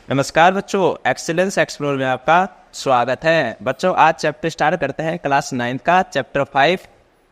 नमस्कार बच्चों, excellence explore में आपका स्वागत है। बच्चों आज चैप्टर स्टार्ट करते हैं क्लास 9 का चैप्टर 5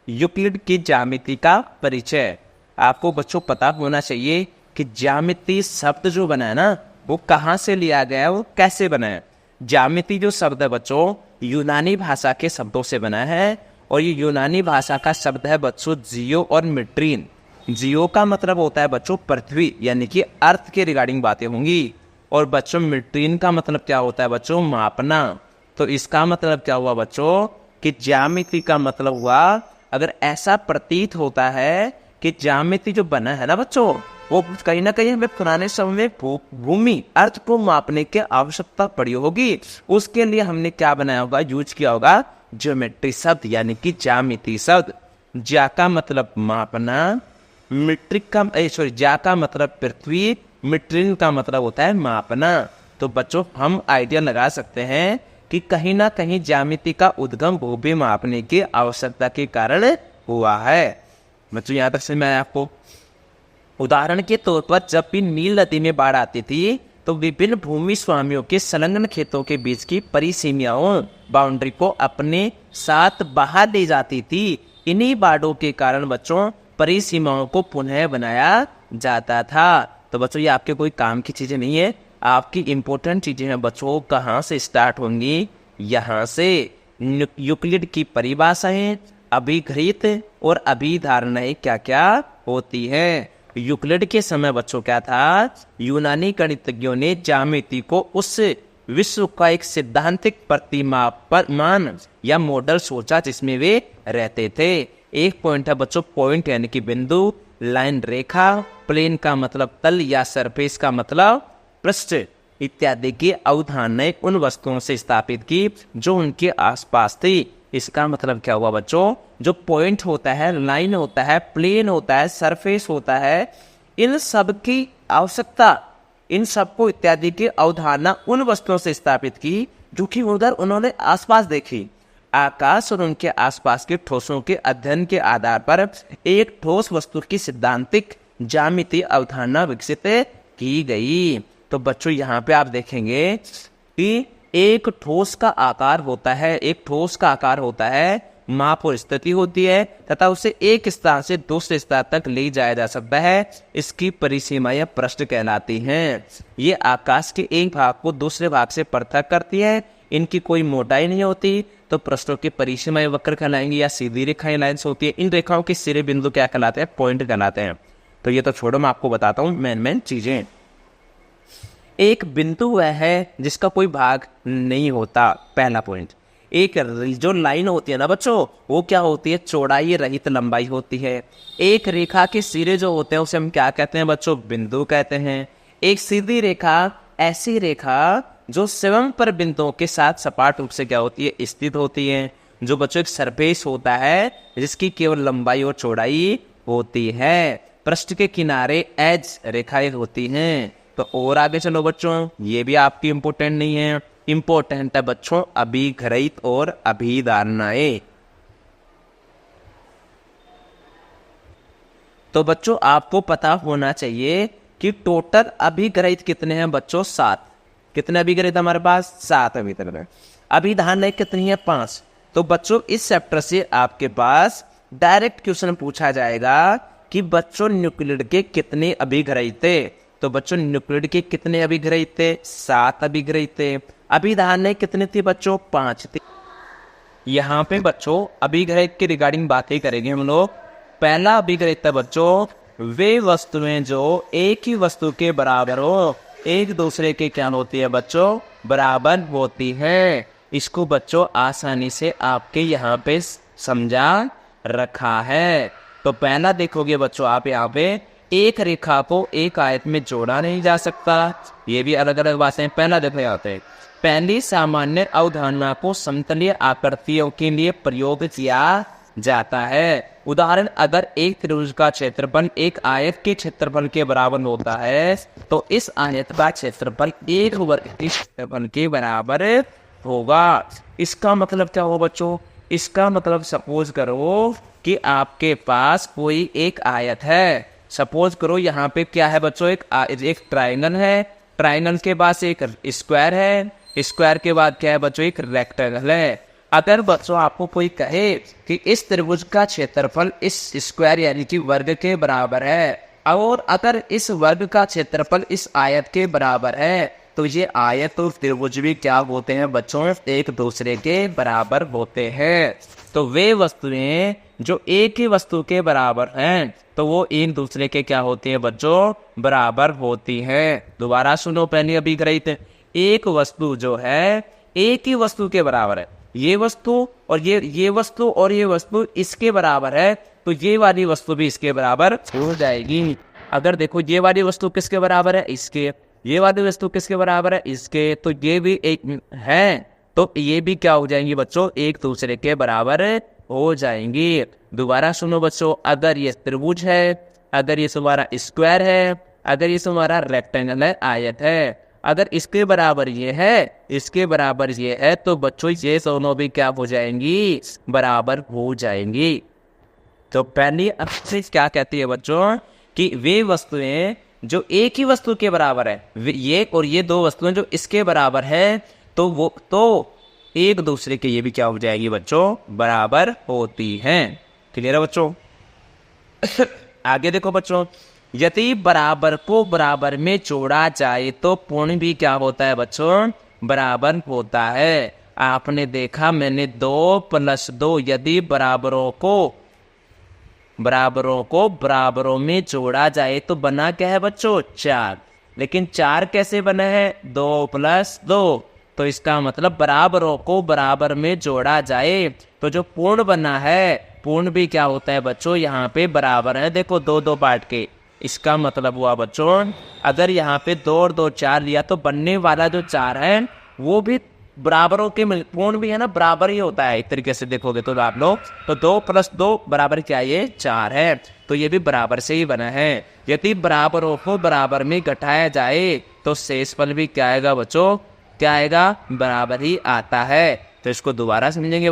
यूक्लिड की ज्यामिति का परिचय। आपको बच्चों पता होना चाहिए कि ज्यामिति शब्द जो बना है ना, वो कहाँ से लिया गया है, वो कैसे बना है। ज्यामिति जो शब्द है बच्चों, यूनानी भाषा के शब्दों से बना है और ये यूनानी भाषा का शब्द है बच्चों जियो और मिट्रीन। जियो का मतलब होता है बच्चों पृथ्वी, यानी कि अर्थ के रिगार्डिंग बातें होंगी। और बच्चों मीट्रिन का मतलब क्या होता है बच्चों, मापना। तो इसका मतलब क्या हुआ बच्चों कि ज्यामिति का मतलब हुआ, अगर ऐसा प्रतीत होता है कि ज्यामिति जो बना है ना बच्चों, वो कहीं ना कहीं हमें पुराने समय में भूमि अर्थ को मापने की आवश्यकता पड़ी होगी, उसके लिए हमने क्या बनाया होगा, यूज किया होगा ज्योमेट्री शब्द, यानी कि ज्यामिति शब्द। ज्या का मतलब मापना, मीट्रिक का ज्या का मतलब पृथ्वी, मीट्रिन का मतलब होता है मापना। तो बच्चों हम आइडिया लगा सकते हैं कि कहीं ना कहीं ज्यामिति का उद्गम भूमि मापने की आवश्यकता के कारण हुआ है। बच्चों यहाँ तक से मैं आपको उदाहरण के तौर पर जब भी नील नदी में बाढ़ आती थी तो विभिन्न भूमि स्वामियों के संलग्न खेतों के बीच की परिसीमाओं बाउंड्री को अपने साथ बाहर ले जाती थी। इन्हीं बाढ़ों के कारण बच्चों परिसीमाओं को पुनः बनाया जाता था। तो बच्चों ये आपके कोई काम की चीजें नहीं है, आपकी इंपॉर्टेंट चीजें हैं बच्चों। कहाँ से स्टार्ट होंगी, यहाँ से। यूक्लिड की परिभाषाएं, अभिघृत और अभिधारणाएं क्या क्या होती है। यूक्लिड के समय बच्चों क्या था, यूनानी गणितज्ञों ने ज्यामिति को उस विश्व का एक सिद्धांतिक प्रतिमान या मॉडल सोचा जिसमें वे रहते थे। एक पॉइंट है बच्चों, पॉइंट यानी कि बिंदु, लाइन रेखा, प्लेन का मतलब तल या सरफेस का मतलब पृष्ठ इत्यादि की अवधारणाएं उन वस्तुओं से स्थापित की जो उनके आसपास थी। इसका मतलब क्या हुआ बच्चों, जो पॉइंट होता है, लाइन होता है, प्लेन होता है, सरफेस होता है, इन सब की आवश्यकता, इन सबको इत्यादि की अवधारणा उन वस्तुओं से स्थापित की जो कि उधर उन्होंने आसपास देखी। आकाश और उनके आसपास के ठोसों के अध्ययन के आधार पर एक ठोस वस्तु की सिद्धांतिक ज्यामिति अवधारणा विकसित की गई। तो बच्चों यहाँ पे आप देखेंगे कि एक ठोस का आकार होता है, एक ठोस का आकार होता है, माप और स्थिति होती है तथा उसे एक स्थान से दूसरे स्थान तक ले जाया जा सकता है। इसकी परिसीमाएं पृष्ठ कहलाती हैं। ये आकाश के एक भाग को दूसरे भाग से पृथक करती है। इनकी कोई मोटाई नहीं होती, तो पृष्ठों की परिसीमाएं वक्र कहलाएंगी या सीधी रेखाएं लाइन्स होती है। इन रेखाओं के सिरे बिंदु क्या कहलाते हैं, पॉइंट कहलाते हैं। तो ये तो छोड़ो, मैं आपको बताता हूँ मेन चीजें। एक बिंदु वह है जिसका कोई भाग नहीं होता, पहला पॉइंट। एक जो लाइन होती है ना बच्चों, वो क्या होती है, चौड़ाई रहित लंबाई होती है। एक रेखा के सिरे जो होते हैं उसे हम क्या कहते हैं बच्चों, बिंदु कहते हैं। एक सीधी रेखा ऐसी रेखा जो स्वयं पर बिंदुओं के साथ सपाट रूप से क्या होती है, स्थित होती है। जो बच्चों एक सरफेस होता है जिसकी केवल लंबाई और चौड़ाई होती है। पृष्ठ के किनारे एज रेखाएं होती हैं। तो और आगे चलो बच्चों, ये भी आपकी इंपॉर्टेंट नहीं है, इंपॉर्टेंट है बच्चों अभिघृत और अभिधारणाएं। तो बच्चों आपको पता होना चाहिए कि टोटल अभिघृत कितने हैं बच्चों, 7। कितने अभिघृत हमारे पास, 7 अभिघृत। अभिधारणाएं कितनी है, 5। तो बच्चों इस चैप्टर से आपके पास डायरेक्ट क्वेश्चन पूछा जाएगा कि बच्चों न्यूक्लिड के कितने अभिघृत थे। तो बच्चों न्यूक्लिड के कितने अभिघृत थे, 7 अभिघृत थे। अभिधारणाएं कितनी थी बच्चों, 5 थी। यहाँ पे बच्चों अभिघृत के रिगार्डिंग बातें करेंगे हम लोग। पहला अभिघृत है बच्चों, वे वस्तुएं जो एक ही वस्तु के बराबर हो, एक दूसरे के क्या होती है बच्चों, बराबर होती है। इसको बच्चों आसानी से आपके यहाँ पे समझा रखा है। तो पहला देखोगे बच्चों आप यहाँ पे, एक रेखा को एक आयत में जोड़ा नहीं जा सकता। ये भी अलग अलग बातें। पहला देखो यहाँ पे, पहली सामान्य अवधारणा को समतलीय आकृतियों के लिए प्रयोग किया जाता है। उदाहरण, अगर एक त्रिभुज का क्षेत्रफल एक आयत के क्षेत्रफल के बराबर होता है तो इस आयत का क्षेत्रफल एक वर्ग के क्षेत्रफल के बराबर होगा। इसका मतलब क्या हो बच्चों, इसका मतलब सपोज करो कि आपके पास कोई एक आयत है। सपोज करो यहाँ पे क्या है बच्चों, एक ट्रायंगल है ट्राइंगल के पास एक स्क्वायर है, स्क्वायर के बाद क्या है बच्चों, एक रेक्टेंगल है। अगर बच्चों आपको कोई कहे कि इस त्रिभुज का क्षेत्रफल इस स्क्वायर यानी कि वर्ग के बराबर है, और अगर इस वर्ग का क्षेत्रफल इस आयत के बराबर है, तो ये आयत और त्रिभुज भी क्या होते हैं बच्चों, एक दूसरे के बराबर होते हैं। तो वे वस्तुएं जो एक ही वस्तु के बराबर हैं, तो वो एक दूसरे के क्या होती हैं बच्चों, बराबर होती हैं। दोबारा सुनो, पहले अभी कर रही थे, एक वस्तु जो है एक ही वस्तु के बराबर है, ये वस्तु और ये वस्तु और ये वस्तु इसके बराबर है, तो ये वाली वस्तु भी इसके बराबर हो जाएगी। अगर देखो ये वाली वस्तु किसके बराबर है, इसके, ये वाली वस्तु किसके बराबर है, इसके, तो ये भी एक है, तो ये भी क्या हो जाएंगी बच्चों, एक दूसरे के बराबर हो जाएंगी। दोबारा सुनो बच्चों, अगर ये त्रिभुज है, अगर ये तुम्हारा स्क्वायर है, अगर ये तुम्हारा रेक्टेंगल है, आयत है, अगर इसके बराबर ये है, इसके बराबर ये है, तो बच्चों ये दोनों भी क्या हो जाएंगी, बराबर हो जाएंगी। तो पहली अक्सर क्या कहती है बच्चों, कि वे वस्तुएं जो एक ही वस्तु के बराबर है, ये और ये दो वस्तुएं जो इसके बराबर है, तो वो तो एक दूसरे के ये भी क्या हो जाएगी बच्चों, बराबर होती हैं। क्लियर है बच्चों? आगे देखो बच्चों, यदि बराबर को बराबर में जोड़ा जाए तो पूर्ण भी क्या होता है बच्चों, बराबर होता है। आपने देखा मैंने 2 + 2, यदि बराबरों को बराबरों में जोड़ा जाए तो बना क्या है बच्चों, 4। लेकिन 4 कैसे बना है, 2 + 2, तो इसका मतलब बराबरों को बराबर में जोड़ा जाए तो जो पूर्ण बना है, पूर्ण भी क्या होता है बच्चों, यहाँ पे बराबर है। देखो 2 पार्ट के, इसका मतलब हुआ बच्चों, अगर यहाँ पे 2 और 2 4 लिया तो बनने वाला जो 4 है वो भी बराबरों के पूर्ण भी है ना, बराबर ही होता है। एक तरीके से देखोगे तो आप लोग, तो 2 + 2 बराबर क्या, ये 4 है, तो ये भी बराबर से ही बना है। यदि बराबरों को बराबर में घटाया जाए तो शेषफल भी क्या आएगा बच्चों, क्या आएगा, बराबर ही आता है। तो इसको दोबारा समझेंगे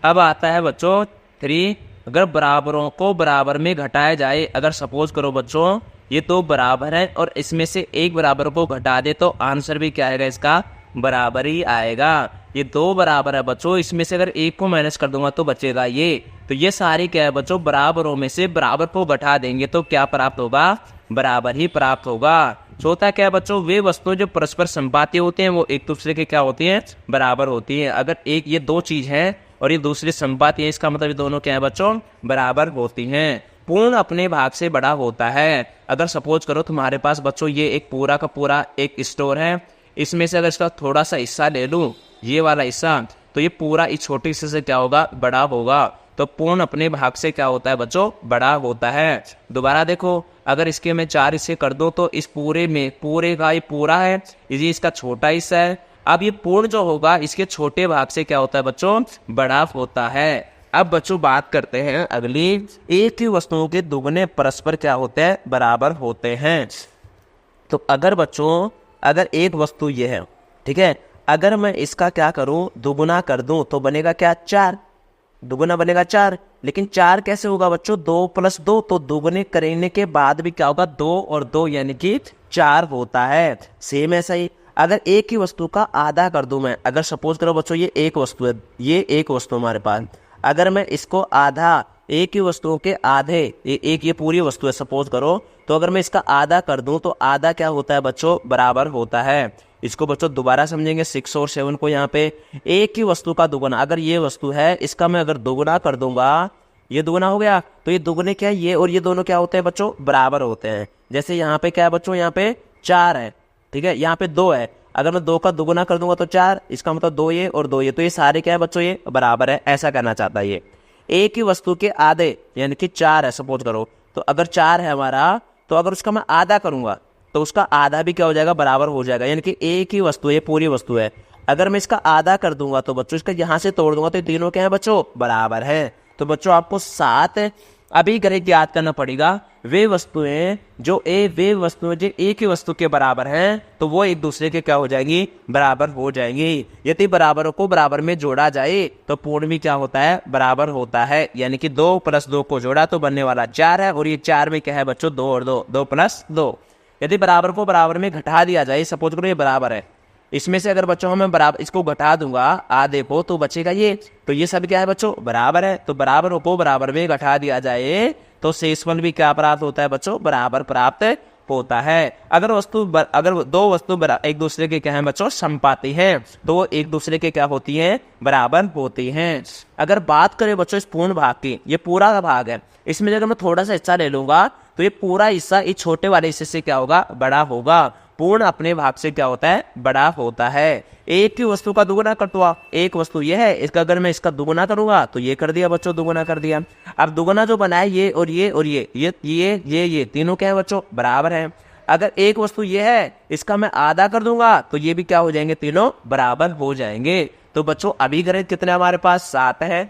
अब आता है बच्चों 3, अगर बराबरों को बराबर में घटाया जाए, अगर सपोज करो बच्चों ये 2 बराबर है और इसमें से एक बराबर को घटा दे तो आंसर भी क्या आएगा, इसका बराबर ही आएगा। ये 2 बराबर है बच्चों, इसमें से अगर एक को माइनस कर दूंगा तो बचेगा ये, तो ये सारी क्या है बच्चों, बराबरों में से बराबर को घटा देंगे तो क्या प्राप्त होगा, बराबर ही प्राप्त होगा। चौथा क्या है बच्चों, वे वस्तुएं जो परस्पर संपाती होते हैं वो एक दूसरे के क्या होती हैं, बराबर होती हैं। अगर एक ये 2 चीज है और ये दूसरी संपाती है, इसका मतलब ये दोनों क्या है बच्चों, बराबर होती हैं। पूर्ण अपने भाग से बड़ा होता है। अगर सपोज करो तुम्हारे पास बच्चों ये एक पूरा का पूरा एक स्टोर है, इसमें से अगर इसका थोड़ा सा हिस्सा ले लूं, ये वाला हिस्सा, तो ये पूरा इस छोटे हिस्से से क्या होगा, बड़ा होगा। तो पूर्ण अपने भाग से क्या होता है बच्चों, बड़ा होता है। दोबारा देखो, अगर इसके मैं 4 हिस्से कर दो तो इस पूरे में, पूरे का ये पूरा है, ये इसका छोटा हिस्सा है। अब ये पूर्ण जो होगा इसके छोटे भाग से क्या होता है बच्चों, बड़ा होता है। अब बच्चों बात करते हैं अगली, एक ही वस्तुओं के दुगने परस्पर क्या होते हैं, बराबर होते हैं। तो अगर बच्चों, अगर एक वस्तु ये है, ठीक है, अगर मैं इसका क्या करूं, दुगुना कर दूं तो बनेगा क्या, 4, दुगुना बनेगा 4। लेकिन 4 कैसे होगा बच्चों, 2 + 2, तो दुगुने करने के बाद भी क्या होगा, 2 और 2 यानी कि 4 होता है। सेम ऐसा ही अगर एक ही वस्तु का आधा कर दूं मैं, अगर सपोज करो बच्चों ये एक वस्तु है, ये एक वस्तु हमारे पास, अगर मैं इसको आधा, एक ही वस्तुओं के आधे, एक ये पूरी वस्तु है सपोज करो, तो अगर मैं इसका आधा कर दूं तो आधा क्या होता है बच्चों, बराबर होता है। इसको बच्चों दोबारा समझेंगे 6 और 7 को। यहाँ पे एक ही वस्तु का दुगुना, अगर ये वस्तु है इसका मैं अगर दुगुना कर दूंगा, ये दुगुना हो गया, तो ये दुगुने क्या है, ये और ये दोनों क्या होते हैं बच्चों, बराबर होते हैं। जैसे यहाँ पे क्या है बच्चों, यहाँ पे 4 है, ठीक है, यहाँ पे 2 है, अगर मैं 2 का दुगुना कर दूंगा तो 4, इसका मतलब 2 ये और 2 ये, तो ये सारे क्या है बच्चों, ये बराबर है, ऐसा करना चाहता है ये। एक ही वस्तु के आधे यानी कि 4 है सपोज करो, तो अगर 4 है हमारा, तो अगर उसका मैं आधा करूंगा तो उसका आधा भी क्या हो जाएगा, बराबर हो जाएगा। यानी कि एक ही वस्तु है, पूरी वस्तु है, अगर मैं इसका आधा कर दूंगा तो बच्चों इसका यहां से तोड़ दूंगा तो तीनों क्या है बच्चों, बराबर है। तो बच्चों आपको 7 अभी गणित याद करना पड़ेगा। वे वस्तुएं जो एक ही वस्तु के बराबर हैं तो वो एक दूसरे के क्या हो जाएंगी, बराबर हो जाएंगी। यदि बराबरों को बराबर में जोड़ा जाए तो पूर्ण भी क्या होता है, बराबर होता है। यानी कि 2 + 2 को जोड़ा तो बनने वाला 4 है, और ये 4 में क्या है बच्चों, 2 और 2, 2 + 2। यदि बराबर को बराबर में घटा दिया जाए, सपोज करो ये बराबर है, इसमें से अगर बच्चों मैं बराबर इसको घटा दूंगा आधे को तो बचेगा ये, तो ये सब क्या है बच्चों बराबर है। तो बराबर को बराबर में घटा दिया जाए तो शेषफल भी क्या प्राप्त होता है बच्चों बराबर प्राप्त होता है। अगर दो वस्तु एक दूसरे के क्या है बच्चों समपाती हैं तो वो एक दूसरे के क्या होती हैं बराबर होती हैं। अगर बात करें बच्चों इस पूर्ण भाग की, ये पूरा का भाग है, इसमें अगर मैं थोड़ा सा हिस्सा ले लूंगा तो ये पूरा हिस्सा इस छोटे वाले हिस्से से क्या होगा बड़ा होगा। पूर्ण अपने भाग से क्या होता है बड़ा होता है। एक की वस्तु का दुगुना कर दो, एक वस्तु ये है, इसका अगर मैं इसका दुगुना करूंगा तो ये कर दिया बच्चों दुगुना कर दिया। अब दुगुना जो बना है ये और ये और ये तीनों क्या है बच्चों बराबर है। अगर एक वस्तु ये है इसका मैं आधा कर दूंगा तो ये भी क्या हो जाएंगे तीनों बराबर हो जाएंगे। तो बच्चों अभिगणित कितने हमारे पास 7 है।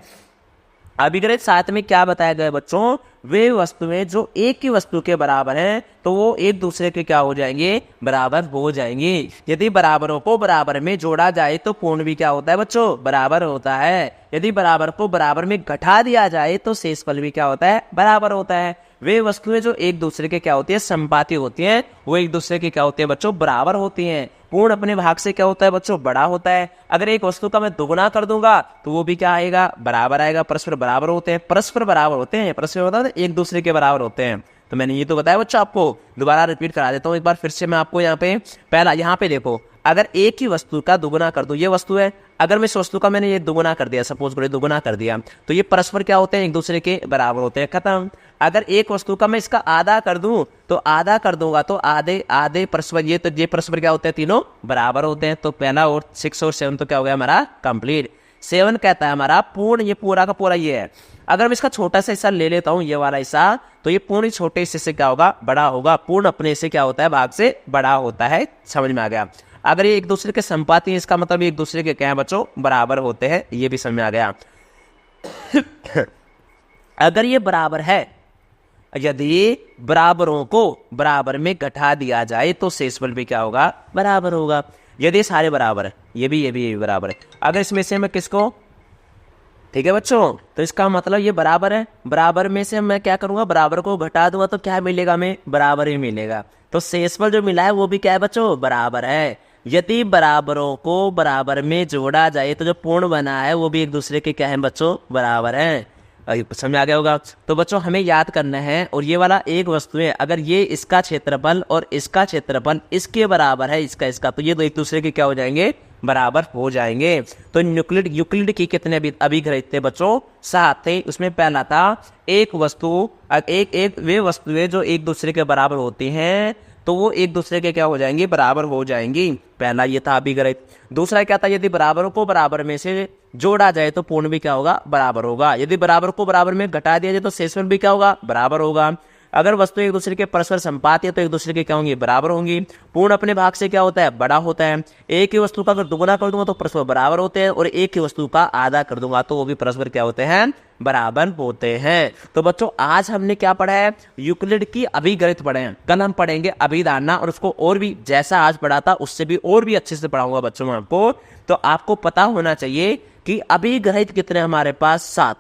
अभिगणित 7 में क्या बताया गया बच्चों, वे वस्तुएं जो एक की वस्तु के बराबर हैं तो वो एक दूसरे के क्या हो जाएंगे बराबर हो जाएंगे। यदि बराबरों को बराबर में जोड़ा जाए तो पूर्ण भी क्या होता है बच्चों बराबर होता है। यदि बराबर को बराबर में घटा दिया जाए तो शेषफल भी क्या होता है बराबर होता है। वे वस्तुएं जो एक दूसरे के क्या होती है संपाती होती हैं वो एक दूसरे की क्या होती है बच्चों बराबर होती हैं। पूर्ण अपने भाग से क्या होता है बच्चों बड़ा होता है। अगर एक वस्तु का मैं दुगुना कर दूंगा तो वो भी क्या आएगा बराबर आएगा। परस्पर बराबर होते हैं, परस्पर बराबर होते हैं, परस्पर मतलब एक दूसरे के बराबर होते हैं। तो मैंने ये तो बताया बच्चों, आपको दोबारा रिपीट करा देता हूँ एक बार फिर से मैं आपको। यहाँ पे पहला यहाँ पे देखो, अगर एक ही वस्तु का दुगुना कर दूं, ये वस्तु है, अगर मैं इस वस्तु का मैंने ये दुगुना कर दिया, सपोज करो दुगुना कर दिया, तो ये परस्पर क्या होते हैं एक दूसरे के बराबर होते हैं, खत्म। अगर एक वस्तु का मैं इसका आधा कर दूं तो आधा कर दूंगा तो आधे आधे परस्पर, ये परस्पर क्या होते हैं तीनों बराबर होते हैं। तो पहला और 6 और 7 तो क्या हो गया हमारा कंप्लीट। 7 कहता है हमारा पूर्ण, ये पूरा का पूरा ये है। अगर मैं इसका छोटा सा हिस्सा ले लेता हूं ये वाला हिस्सा तो ये पूर्ण छोटे हिस्से से क्या होगा बड़ा होगा। पूर्ण अपने से क्या होता है भाग से बड़ा होता है, समझ में आ गया। अगर ये एक दूसरे के संपाती है इसका मतलब एक दूसरे के क्या है बच्चों बराबर होते हैं, ये भी समझ में आ गया। अगर ये बराबर है, यदि बराबरों को बराबर में घटा दिया जाए तो शेषफल भी क्या होगा बराबर होगा। यदि सारे बराबर है, ये भी बराबर है, अगर इसमें से मैं किसको, ठीक है बच्चों, तो इसका मतलब ये बराबर है। बराबर में से मैं क्या करूंगा बराबर को घटा दूंगा तो क्या मिलेगा हमें बराबर ही मिलेगा। तो शेषफल जो मिला है वो भी क्या है बच्चों बराबर है। यदि बराबरों को बराबर में जोड़ा जाए तो जो पूर्ण बना है वो भी एक दूसरे के क्या है बच्चों बराबर है। समझ आ गया होगा। तो बच्चों हमें याद करना है, और ये वाला एक वस्तु है, अगर ये इसका क्षेत्रफल और इसका क्षेत्रफल इसके बराबर है, इसका तो ये तो एक दूसरे के क्या हो जाएंगे बराबर हो जाएंगे। तो यूक्लिड की कितने अभिगणित थे बच्चों 7 थे। उसमें पहला था एक वस्तु वे वस्तुएं जो एक दूसरे के बराबर होती हैं तो वो एक दूसरे के क्या हो जाएंगी बराबर हो जाएंगी। पहला ये था अभिगणित। दूसरा क्या था, यदि बराबरों को बराबर में से जोड़ा जाए तो पूर्ण भी क्या होगा बराबर होगा। यदि बराबर को बराबर में घटा दिया जाए तो शेषफल भी क्या होगा बराबर होगा। अगर वस्तु एक दूसरे के परस्पर संपाती है तो एक दूसरे के क्या होंगी बराबर होंगी। पूर्ण अपने भाग से क्या होता है बड़ा होता है। एक ही वस्तु का अगर दुगुना कर दूंगा तो परस्पर बराबर होते हैं, और एक ही वस्तु का आधा कर दूंगा तो वो भी परस्पर क्या होते हैं बराबर होते हैं। तो बच्चों आज हमने क्या पढ़ा है, यूक्लिड की अभिगणित पढ़े हैं। कल हम पढ़ेंगे अभिधारणा, और उसको और भी जैसा आज पढ़ा था उससे भी और भी अच्छे से पढ़ाऊंगा बच्चों में आपको। तो आपको पता होना चाहिए कि अभिगणित कितने हमारे पास 7,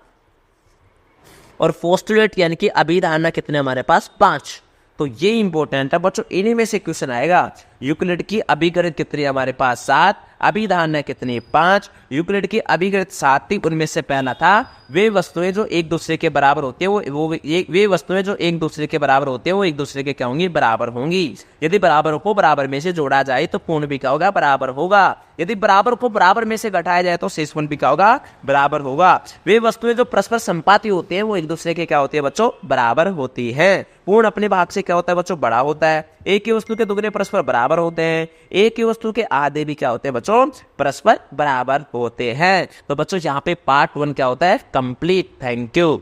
और पोस्टुलेट यानी कि अभिधारणा कितने हमारे पास 5। तो ये इंपॉर्टेंट है बच्चों, इन्हीं में से क्वेश्चन आएगा। यूक्लिड की अभिगणित कितनी हमारे पास 7, अभिधारणा कितनी 5। यूक्लिड की अभिगणित 7 थी, उनमें से पहला था वे वस्तुएं जो एक दूसरे के बराबर होती है वे वस्तुएं जो एक दूसरे के बराबर होते हैं वो एक दूसरे के क्या होंगी बराबर होंगी। यदि बराबर को बराबर में से जोड़ा जाए तो पूर्ण भी क्या होगा बराबर होगा। यदि बराबर को बराबर में से घटाया जाए तो शेषफल भी क्या होगा बराबर होगा। वे वस्तुएं जो परस्पर संपाती होती हैं वो एक दूसरे के क्या होती है बच्चों बराबर होती है। पूर्ण अपने भाग से क्या होता है बच्चों बड़ा होता है। एक ही वस्तु के दुगने परस्पर बराबर होते हैं। एक ही वस्तु के आधे भी क्या होते हैं बच्चों परस्पर बराबर होते हैं। तो बच्चों यहाँ पे पार्ट 1 क्या होता है कंप्लीट। Thank you.